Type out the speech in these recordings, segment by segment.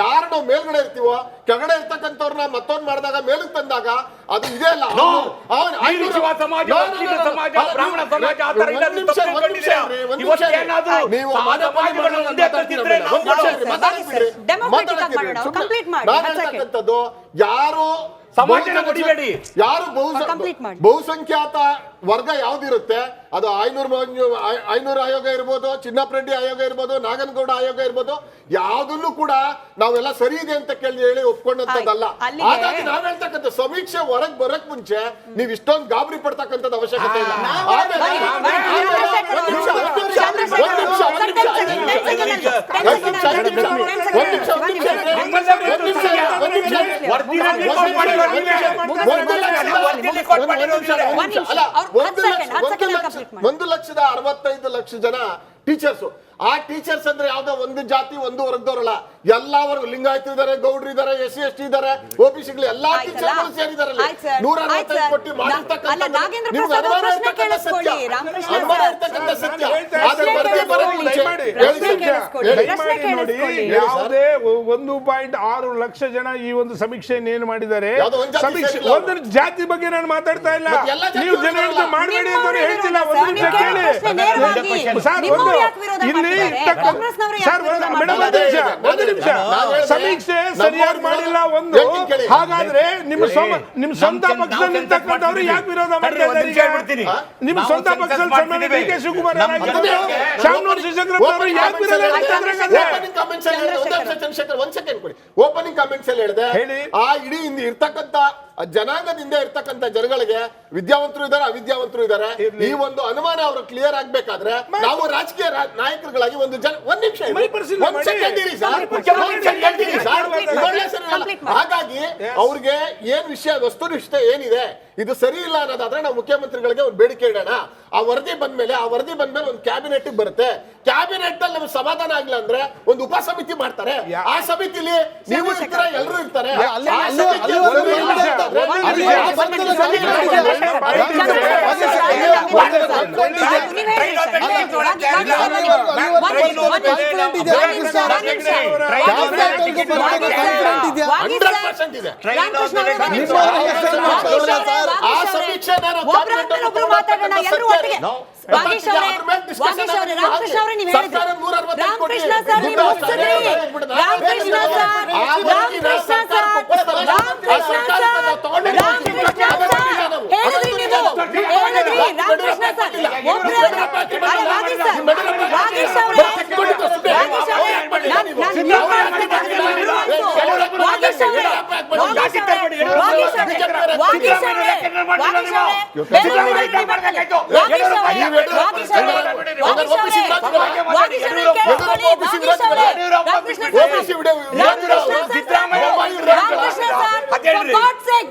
ಯಾರು ನಾವು ಮೇಲ್ಗಡೆ ಇರ್ತೀವೋ ಕೆಳಗಡೆ ಇರ್ತಕ್ಕಂಥವ್ರನ್ನ ಮತ್ತೊಂದು ಮಾಡಿದಾಗ ಮೇಲಕ್ಕೆ ತಂದಾಗ ಅದು ಇದೆ ಅಲ್ಲ. ಯಾರು ಬಹುಸಂಖ್ಯಾತ ವರ್ಗ ಯಾವ್ದಿರುತ್ತೆ ಅದು ಐನೂರು ಆಯೋಗ ಇರ್ಬೋದು, ಚಿನ್ನಪ್ಪ ರೆಡ್ಡಿ ಆಯೋಗ ಇರ್ಬೋದು, ನಾಗನಗೌಡ ಆಯೋಗ ಇರ್ಬೋದು, ಯಾವ್ದನ್ನು ಕೂಡ ನಾವೆಲ್ಲ ಸರಿ ಇದೆ ಅಂತ ಹೇಳಿ ಒಪ್ಕೊಂಡಂತದ್ದಲ್ಲ. ಹಾಗಾಗಿ ನಾವ್ ಹೇಳ್ತಕ್ಕಂಥ ಸಮೀಕ್ಷೆ ಹೊರಗ್ ಬರಕ್ ಮುಂಚೆ ನೀವ್ ಇಷ್ಟೊಂದು ಗಾಬರಿ ಪಡ್ತಕ್ಕಂಥದ್ದು ಅವಶ್ಯಕತೆ ಇಲ್ಲ. ಒಂದು ಲಕ್ಷದ 65,00,000 ಜನ ಟೀಚರ್ಸ್. ಆ ಟೀಚರ್ಸ್ ಅಂದ್ರೆ ಯಾವ್ದೋ ಒಂದು ಜಾತಿ ಒಂದು ವರ್ಗದವರಲ್ಲ, ಎಲ್ಲಾ ವರ್ಗ, ಲಿಂಗಾಯತರು ಇದಾರೆ, ಗೌಡ್ರು ಇದಾರೆ, SC/ST ಇದಾರೆ, OBCಗಳು ಎಲ್ಲಾ ಟೀಚರ್ಗಳು ಸೇರಿದಾರೆ. 145 ಕೋಟಿ ಮಾಡಿರ್ತಕ್ಕಂಥ ಸತ್ಯ. ಯಾವುದೇ 1.6 ಲಕ್ಷ ಜನ ಈ ಒಂದು ಸಮೀಕ್ಷೆಯನ್ನು ಏನು ಮಾಡಿದ್ದಾರೆ, ಒಂದು ಜಾತಿ ಬಗ್ಗೆ ನಾನು ಮಾತಾಡ್ತಾ ಇಲ್ಲ. ನೀವು ಜನರಿಗೆ ಮಾಡಬೇಡಿ ಅಂತ ಹೇಳ್ತಿಲ್ಲ. ಒಂದು ನಿಮಿಷ ಕೇಳಿ ಸರ್, ಇಲ್ಲಿ ಸಮೀಕ್ಷೆ ಸರಿಯಾಗಿ ಮಾಡಿಲ್ಲ ಒಂದು. ಹಾಗಾದ್ರೆ ನಿಮ್ಮ ಸ್ವಂತ ಪಕ್ಷದಲ್ಲಿ ನಿಂತಕ್ಕಂಥವ್ರು ಯಾಕೆ ವಿರೋಧ ಮಾಡ್ತಾ ಇದ್ದಾರೆ? ನಿಮ್ಮ ಸ್ವಂತ ಪಕ್ಷದಲ್ಲಿ DK ಶಿವಕುಮಾರ್ ಶಾಮನೂರು ಶಿವಶಂಕರಪ್ಪ ಅವರು ಯಾಕೆ ವಿರೋಧ ಮಾಡ್ತಾ ಇದ್ದಾರೆ? ಓಪನಿಂಗ್ ಕಾಮೆಂಟ್ಸ್ ಅಲ್ಲಿ ಹೇಳಿದೆ, ಆ ಇಡೀ ಇರ್ತಕ್ಕಂಥ ಜನಾಂಗದಿಂದ ಇರ್ತಕ್ಕಂಥ ಜನಗಳಿಗೆ ವಿದ್ಯಾವಂತರು ಇದ್ದಾರೆ, ಅವಿದ್ಯಾವಂತರು ಇದ್ದಾರೆ. ಈ ಒಂದು ಅನುಮಾನ ಅವರು ಕ್ಲಿಯರ್ ಆಗ್ಬೇಕಾದ್ರೆ ನಾವು ರಾಜಕೀಯ ನಾಯಕರುಗಳಾಗಿ ಒಂದ್ ನಿಮಿಷ ಹಾಗಾಗಿ ಅವ್ರಿಗೆ ಏನ್ ವಿಷಯ, ವಸ್ತುನಿಷ್ಠ ಏನಿದೆ, ಇದು ಸರಿ ಇಲ್ಲ ಅನ್ನೋದಾದ್ರೆ ನಾವು ಮುಖ್ಯಮಂತ್ರಿಗಳಿಗೆ ಒಂದು ಬೇಡಿಕೆ ಇಡೋಣ. ಆ ವರದಿ ಬಂದ್ಮೇಲೆ ಒಂದು ಕ್ಯಾಬಿನೆಟ್ ಬರುತ್ತೆ. ಕ್ಯಾಬಿನೆಟ್ ಅಲ್ಲಿ ನಮ್ಗೆ ಸಮಾಧಾನ ಆಗಿಲ್ಲ ಅಂದ್ರೆ ಒಂದು ಉಪಸಮಿತಿ ಮಾಡ್ತಾರೆ. ಆ ಸಮಿತಿಲಿ ನೀವು ಇರ್ತೀರಾ, ಎಲ್ಲರೂ ಇರ್ತಾರೆ. ಆ ಸಮೀಕ್ಷೆ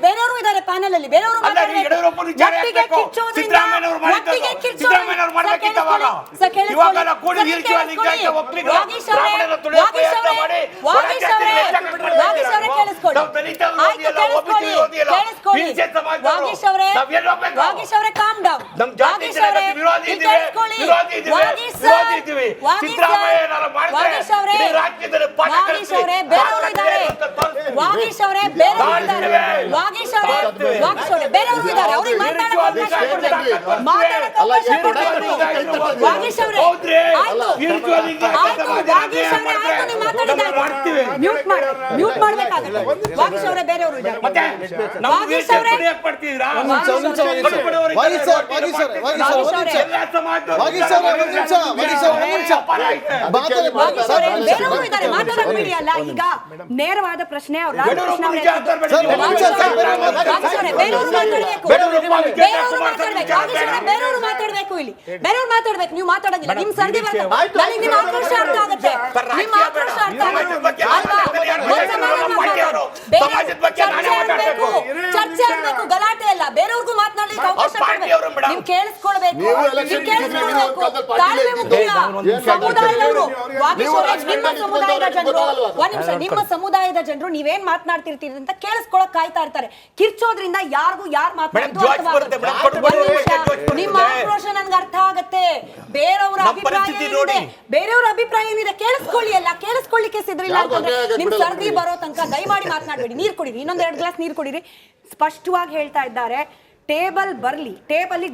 ಬೇರೆಯವರು ಇದ್ದಾರೆ ಪ್ಯಾನೆಲ್ ಅಲ್ಲಿ, ಬೇರೆಯವರು ಈಗ ನೇರವಾದ ಪ್ರಶ್ನೆ ಬೇರೆಯವರು ಮಾತಾಡ್ಬೇಕು, ಇಲ್ಲಿ ಬೇರೆಯವ್ರು ಮಾತಾಡ್ಬೇಕು, ನೀವು ಮಾತಾಡೋದಿಲ್ಲ. ನಿಮ್ ಸರ್ದಿ ನನಗೆ ನಿಮ್ಮ ಆಕ್ರೋಶ ಅರ್ಥ ಆಗುತ್ತೆ, ನಿಮ್ಮ ಆಕ್ರೋಶ ಅರ್ಥ ಚರ್ಚೆ ಆಗ್ಬೇಕು, ಗಲಾಟೆ ಅಲ್ಲ. ಬೇರೆಯವ್ರಿಗೂ ಮಾತನಾಡಿ ಮಾತಾಡ್ಲಿಕ್ಕೆ ಅವಕಾಶ ಕೊಡ್ಬೇಕು. ನೀವು ಕೇಳಿಸ್ಕೊಳ್ಬೇಕು, ನೀವು election ನೀವು ಕೇಳಿಸ್ಕೊಳ್ಬೇಕು. ಗೆದ್ದಿದ್ರೆ ನೀವು ತಾಳ್ಮೆ ಒಂದು ಮುಖ್ಯ. ಏನು ಸಮುದಾಯದವರು, ವಾಗೀಶ್ ಅವರೇ, ನಿಮ್ಮ ನೀವು ಸಮುದಾಯದ ಜನರು, ಗೊತ್ತಾಗಲ್ವಾ? ಒಂದ್ ನಿಮಿಷ, ನಿಮ್ಮ ಸಮುದಾಯದ ಜನರು ನೀವೇನ್ ಮಾತನಾಡ್ತಿರ್ತೀರಿ ಅಂತ ಕೇಳಿಸ್ಕೊಳಕ್ ಕಾಯ್ತಾ ಇರ್ತಾರೆ. ಕಿರ್ಚೋದ್ರಿಂದ ಯಾರಿಗೂ ಯಾರು ಮಾತಾಡೋದು ನಿಮ್ಮ ಆಕ್ರೋಶ ನನ್ಗೆ ಅರ್ಥ ಆಗತ್ತೆ. ಬೇರೆಯವರ ಅಭಿಪ್ರಾಯ ಏನಿದೆ ಕೇಳಿಸ್ಕೊಳ್ಳಿ. ಅಲ್ಲ ಕೇಳಿಸ್ಕೊಳ್ಳಿಕ್ಕೆ ಸಿದ್ರಿಲ್ಲ ಅಂತಂದ್ರೆ ನಿಮ್ ಸರ್ದಿ ಬರೋ ತನಕ ದಯಮಾಡಿ ಮಾತನಾಡಬೇಡಿ. ನೀರ್ ಕುಡೀರಿ, ಇನ್ನೊಂದ್ 2 ಗ್ಲಾಸ್ ನೀರ್ ಕುಡೀರಿ. ಸ್ಪಷ್ಟವಾಗಿ ಹೇಳ್ತಾ ಇದ್ದಾರೆ, ಟೇಬಲ್ಗೆ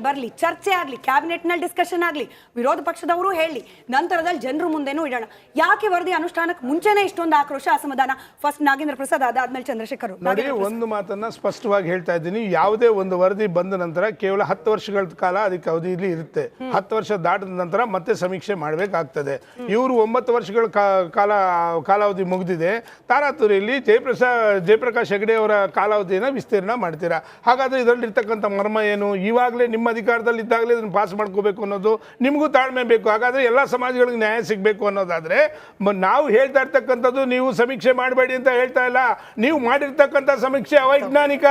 ಬರ್ಲಿ, ಚರ್ಚೆ ಆಗ್ಲಿ, ಕ್ಯಾಬಿನೆಟ್ ನಲ್ಲಿ ಡಿಸ್ಕಷನ್ ಆಗ್ಲಿ, ವಿರೋಧ ಪಕ್ಷದವರು ಹೇಳಿ, ನಂತರದಲ್ಲಿ ಜನರು ಮುಂದೆನೂ ಇಡೋಣ. ಯಾಕೆ ವರದಿ ಅನುಷ್ಠಾನಕ್ಕೆ ಮುಂಚೆನೆ ಇಷ್ಟೊಂದು ಆಕ್ರೋಶ, ಅಸಮಾಧಾನ? ಫಸ್ಟ್ ನಾಗೇಂದ್ರ ಪ್ರಸಾದ್, ಅದಾದ್ಮೇಲೆ ಚಂದ್ರಶೇಖರ್. ನೋಡಿ, ಒಂದು ಮಾತನ್ನ ಸ್ಪಷ್ಟವಾಗಿ ಹೇಳ್ತಾ ಇದ್ದೀನಿ. ಯಾವುದೇ ಒಂದು ವರದಿ ಬಂದ ನಂತರ ಕೇವಲ 10 ವರ್ಷಗಳ ಕಾಲ ಅದಕ್ಕೆ ಅವಧಿಯಲ್ಲಿ ಇರುತ್ತೆ. 10 ವರ್ಷ ದಾಟಿದ ನಂತರ ಮತ್ತೆ ಸಮೀಕ್ಷೆ ಮಾಡಬೇಕಾಗ್ತದೆ. ಇವರು 9 ವರ್ಷಗಳ ಕಾಲಾವಧಿ ಮುಗಿದಿದೆ. ತಾರಾತುರಿಯಲ್ಲಿ ಜಯಪ್ರಕಾಶ್ ಹೆಗಡೆ ಅವರ ಕಾಲಾವಧಿಯನ್ನು ವಿಸ್ತೀರ್ಣ ಮಾಡ್ತೀರಾ. ಹಾಗಾದ್ರೆ ಇದರಲ್ಲಿ ಇರ್ತಕ್ಕಂಥ ಮರ್ಮ ಏನು? ಇವಾಗಲೇ ನಿಮ್ಮ ಅಧಿಕಾರದಲ್ಲಿ ಇದ್ದಾಗಲೇ ಇದನ್ನು ಪಾಸ್ ಮಾಡ್ಕೋಬೇಕು ಅನ್ನೋದು ನಿಮಗೂ ತಾಳ್ಮೆ ಬೇಕು. ಹಾಗಾದ್ರೆ ಎಲ್ಲ ಸಮಾಜಗಳಿಗೆ ನ್ಯಾಯ ಸಿಗಬೇಕು ಅನ್ನೋದಾದ್ರೆ ನಾವು ಹೇಳ್ತಾ ಇರ್ತಕ್ಕಂಥದ್ದು ನೀವು ಸಮೀಕ್ಷೆ ಮಾಡಬೇಡಿ ಅಂತ ಹೇಳ್ತಾ ಇಲ್ಲ. ನೀವು ಮಾಡಿರ್ತಕ್ಕಂಥ ಸಮೀಕ್ಷೆ ಅವೈಜ್ಞಾನಿಕ,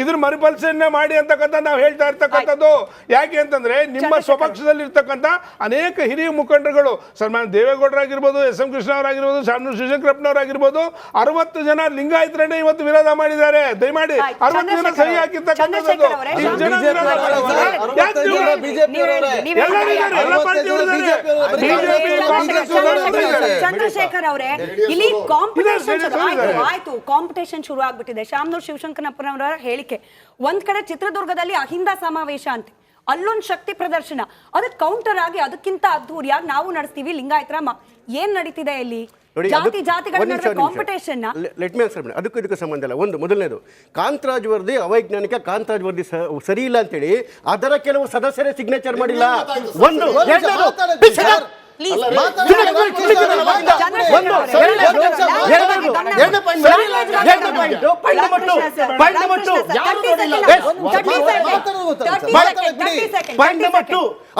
ಇದ್ರ ಮರುಪರಿಶೀಲನೆ ಮಾಡಿ ಅಂತಕ್ಕಂಥ ನಾವು ಹೇಳ್ತಾ ಇರ್ತಕ್ಕಂಥದ್ದು. ಯಾಕೆ ಅಂತಂದ್ರೆ ನಿಮ್ಮ ಸ್ವಪಕ್ಷದಲ್ಲಿ ಇರ್ತಕ್ಕಂಥ ಅನೇಕ ಹಿರಿಯ ಮುಖಂಡರುಗಳು, ಸನ್ಮಾನ್ಯ ದೇವೇಗೌಡರಾಗಿರ್ಬೋದು, ಎಸ್.ಎಂ. ಕೃಷ್ಣ ಅವರಾಗಿರ್ಬೋದು, ಶಾಮನೂರು ಶಿವಶಂಕರಪ್ಪನವರಾಗಿರ್ಬೋದು, 60 ಜನ ಲಿಂಗಾಯತರನ್ನೇ ಇವತ್ತು ವಿರೋಧ ಮಾಡಿದ್ದಾರೆ. ದಯಮಾಡಿ 60 ಜನ ಸಹಿ ಹಾಕಿರ್ತಕ್ಕಂಥದ್ದು. ಚಂದ್ರಶೇಖರ್ ಅವರೇ, ಇಲ್ಲಿ ಕಾಂಪಿಟೇಷನ್ ಶುರು ಆಗ್ಬಿಟ್ಟಿದೆ. ಶಾಮನೂರು ಶಿವಶಂಕರಪ್ಪನವರ ಹೇಳಿಕೆ, ಒಂದ್ ಕಡೆ ಚಿತ್ರದುರ್ಗದಲ್ಲಿ ಅಹಿಂದ ಸಮಾವೇಶ ಅಂತ, ಅಲ್ಲೊಂದು ಶಕ್ತಿ ಪ್ರದರ್ಶನ, ಅದಕ್ಕೆ ಕೌಂಟರ್ ಆಗಿ ಅದಕ್ಕಿಂತ ಅದ್ದೂರಿಯಾಗಿ ನಾವು ನಡೆಸ್ತೀವಿ ಲಿಂಗಾಯತರ. ಏನ್ ನಡೀತಿದೆ ಇಲ್ಲಿ? ಜಾತಿಗಳ ನಡುವೆ ಕಾಂಪಿಟೇಷನ್. Let me answer. ಅದಕ್ಕೂ ಸಂಬಂಧ ಇಲ್ಲ. ಒಂದು ಮೊದಲನೇದು, ಕಾಂತರಾಜ್ ವರದಿ ಅವೈಜ್ಞಾನಿಕ, ಕಾಂತರಾಜ್ ವರದಿ ಸರಿ ಇಲ್ಲ ಅಂತೇಳಿ ಅದರ ಕೆಲವು ಸದಸ್ಯರೇ ಸಿಗ್ನೇಚರ್ ಮಾಡಿಲ್ಲ. ಒಂದು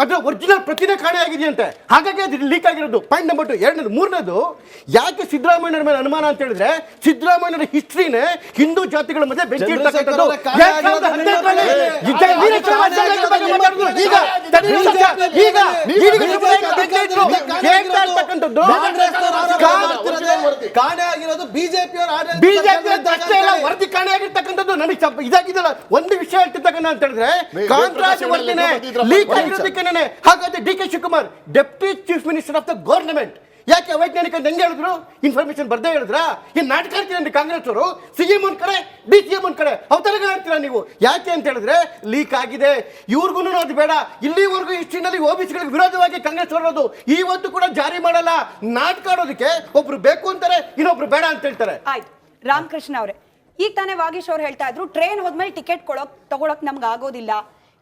ಅದರ ಒರಿಜಿನಲ್ ಪ್ರತಿನೇ ಕಾಣೆ ಆಗಿದೆಯಂತೆ, ಹಾಗಾಗಿ ಅದು ಲೀಕ್ ಆಗಿರೋದು. Point number 2. ಮೂರನೇದು, ಯಾಕೆ ಸಿದ್ದರಾಮಯ್ಯರ ಮೇಲೆ ಅನುಮಾನ ಅಂತ ಹೇಳಿದ್ರೆ, ಸಿದ್ದರಾಮಯ್ಯರ ಹಿಸ್ಟ್ರಿನೇ ಹಿಂದೂ ಜಾತಿಗಳ ಮಧ್ಯೆ ಬೆಂಕಿ ಇರ್ತಕ್ಕಂಥದ್ದು. ಕಾಣೆ ಆಗಿರೋದು ಬಿಜೆಪಿ ವರದಿ ಕಾಣೆ ಆಗಿರ್ತಕ್ಕಂಥದ್ದು. ನನಗೆ ಇದಾಗಿದ್ದಲ್ಲ, ಒಂದು ವಿಷಯ ಹೇಳ್ತಿರ್ತಕ್ಕಂಥ ಅಂತ ಹೇಳಿದ್ರೆ, ಕಾಂತರಾಜ್ ವರದಿನೇ ಲೀಕ್ ಆಗಿರೋದಕ್ಕೆ. ಹಾಗಾದ್ರೆ D K Shivakumar deputy chief minister of the government ಯಾಕೆ ಅವೈಜ್ಞಾನಿಕ ಹೆಂಗೆ ಹೇಳಿದ್ರು? ಇನ್ಫಾರ್ಮೇಶನ್ ಬರ್ದೇ ಹೇಳಿದ್ರ? ಈ ನಾಟಕ ಆಡ್ತೀರ ಕಾಂಗ್ರೆಸ್ ಅವರು. ಸಿಎಂ ಒಂದ್ ಕಡೆ, DCM ಒಂದ್ ಕಡೆ ಅವತಾರಗಳಾಡ್ತೀರಾ ನೀವು. ಯಾಕೆ ಅಂತ ಹೇಳಿದ್ರೆ ಲೀಕ್ ಆಗಿದೆ. ಇವ್ರಿಗೂ ಅದು ಬೇಡ. ಇಲ್ಲಿವರೆಗೂ ಹಿಸ್ಟ್ರಿನಲ್ಲಿ OBCಗಳಿಗೆ ವಿರೋಧವಾಗಿ ಕಾಂಗ್ರೆಸ್ ಹೊರಡೋದು, ಇವತ್ತು ಕೂಡ ಜಾರಿ ಮಾಡಲ್ಲ. ನಾಟಕ ಆಡೋದಕ್ಕೆ ಒಬ್ರು ಬೇಕು ಅಂತಾರೆ, ಇನ್ನೊಬ್ರು ಬೇಡ ಅಂತ ಹೇಳ್ತಾರೆ. ಆಯ್ತು ರಾಮಕೃಷ್ಣ ಅವರೇ, ಈಗ ತಾನೇ ವಾಗೀಶ್ ಅವ್ರು ಹೇಳ್ತಾ ಇದ್ರು, ಟ್ರೈನ್ ಹೋದ್ಮೇಲೆ ಟಿಕೆಟ್ ತಗೊಳಕ್ ನಮ್ಗೆ ಆಗೋದಿಲ್ಲ.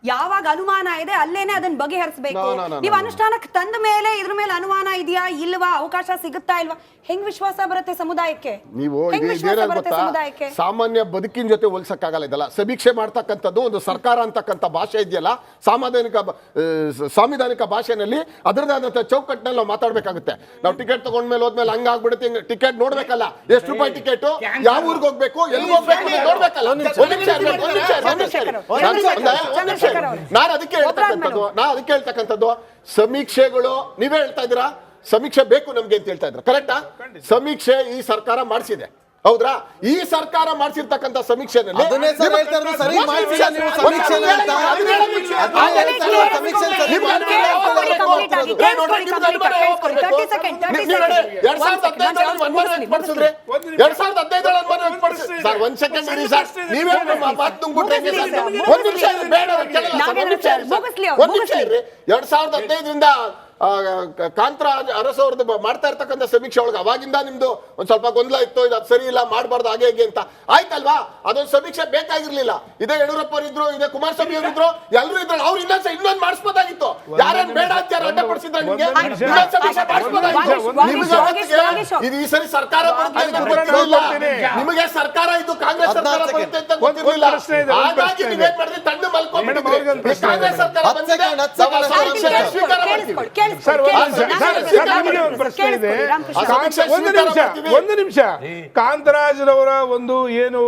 ಯಾವಾಗ ಅನುಮಾನ ಇದೆ ಅಲ್ಲೇನೆ ಅದನ್ನ ಬಗೆಹರಿಸಬೇಕು. ನೀವು ಅನುಷ್ಠಾನಕ್ಕೆ ತಂದ ಮೇಲೆ ಇದ್ರ ಮೇಲೆ ಅನುಮಾನ ಇದೆಯಾ ಇಲ್ವಾ, ಅವಕಾಶ ಸಿಗುತ್ತಾ ಇಲ್ವಾ, ಹೆಂಗ್ ವಿಶ್ವಾಸ ಬರುತ್ತೆ ಸಮುದಾಯಕ್ಕೆ? ನೀವು ಸಾಮಾನ್ಯ ಬದುಕಿನ ಜೊತೆ ಹೋಲ್ಸಕ್ಕಾಗಲ್ಲ. ಇದಲ್ಲ ಸಮೀಕ್ಷೆ ಮಾಡ್ತಕ್ಕಂಥದ್ದು ಒಂದು ಸರ್ಕಾರ ಅಂತಕ್ಕಂಥ ಭಾಷೆ ಇದೆಯಲ್ಲ, ಸಾಂವಿಧಾನಿಕ ಭಾಷೆನಲ್ಲಿ ಅದರದಾದಂಥ ಚೌಕಟ್ಟಿನಲ್ಲಿ ನಾವು ಮಾತಾಡ್ಬೇಕಾಗುತ್ತೆ. ನಾವು ಟಿಕೆಟ್ ತಗೊಂಡ್ಮೇಲೆ ಹೋದ್ಮೇಲೆ ಹಂಗಾಗ್ಬಿಡುತ್ತೆ. ಟಿಕೆಟ್ ನೋಡ್ಬೇಕಲ್ಲ, ಎಷ್ಟು ರೂಪಾಯಿ ಟಿಕೆಟ್, ಯಾವ ಊರಿಗೆ ಹೋಗ್ಬೇಕು, ಎಲ್ಲಿ ಹೋಗ್ಬೇಕು ನೋಡ್ಬೇಕಲ್ಲ. ನಾನು ಅದಕ್ಕೆ ಹೇಳ್ತಕ್ಕಂಥದ್ದು ಸಮೀಕ್ಷೆಗಳು ನೀವೇ ಹೇಳ್ತಾ ಇದ್ದೀರಾ, ಸಮೀಕ್ಷೆ ಬೇಕು ನಮ್ಗೆ ಅಂತ ಹೇಳ್ತಾ ಇದ್ರ. ಕರೆಕ್ಟಾ? ಸಮೀಕ್ಷೆ ಈ ಸರ್ಕಾರ ಮಾಡಿಸಿದೆ, ಹೌದ್ರಾ? ಈ ಸರ್ಕಾರ ಮಾಡಿಸಿರ್ತಕ್ಕಂಥ ಸಮೀಕ್ಷೆನಲ್ಲಿ ಕಾಂತರಾಜ್ ಅರಸು ಅವ್ರದ್ದು ಮಾಡ್ತಾ ಇರ್ತಕ್ಕಂಥ ಸಮೀಕ್ಷೆ ಒಳಗೆ ಅವಾಗಿಂದ ನಿಮ್ದು ಒಂದ್ ಸ್ವಲ್ಪ ಗೊಂದಲ ಇತ್ತು, ಇದು ಅದು ಸರಿ ಇಲ್ಲ, ಮಾಡಬಾರ್ದು ಹಾಗೆ ಹೇಗೆ ಅಂತ. ಆಯ್ತಲ್ವಾ? ಅದೊಂದು ಸಮೀಕ್ಷೆ ಬೇಕಾಗಿರ್ಲಿಲ್ಲ. ಇದೇ ಯಡಿಯೂರಪ್ಪ ಇದ್ರು, ಇದೇ ಕುಮಾರಸ್ವಾಮಿ ಅವರು ಇದ್ರು, ಎಲ್ಲರೂ ಇದ್ರು. ಅವ್ರು ಇನ್ನೊಂದು ಮಾಡಿಸ್ಬೋದಾಗಿತ್ತು. ಯಾರೇನ್ ಬೇಡ ಅಂತ ಅಡ್ಡಪಡಿಸಿದ್ರೆ ನಿಮ್ಗೆ ಇದು ಈ ಸರಿ ಸರ್ಕಾರ ನಿಮಗೆ ಸರ್ಕಾರ ಇದು ಕಾಂಗ್ರೆಸ್ ಸರ್ಕಾರ ಬರುತ್ತೆ ಅಂತ ಗೊತ್ತಿರಲಿಲ್ಲ. ಹಾಗಾಗಿ ನೀವೇನ್ ಮಾಡಿದ್ರಿ, ತಂಡು ಮಲ್ಕೊಂಡ್ಬಿಟ್ಟಿದ್ರಿ. ಕಾಂಗ್ರೆಸ್ ಸರ್ಕಾರ ಬಂದಿದೆ, ಸ್ವೀಕಾರ ಮಾಡ್ತೀವಿ. ಒಂದು ನಿಮಿಷ ಕಾಂತರಾಜ್ರವರ ಒಂದು ಏನು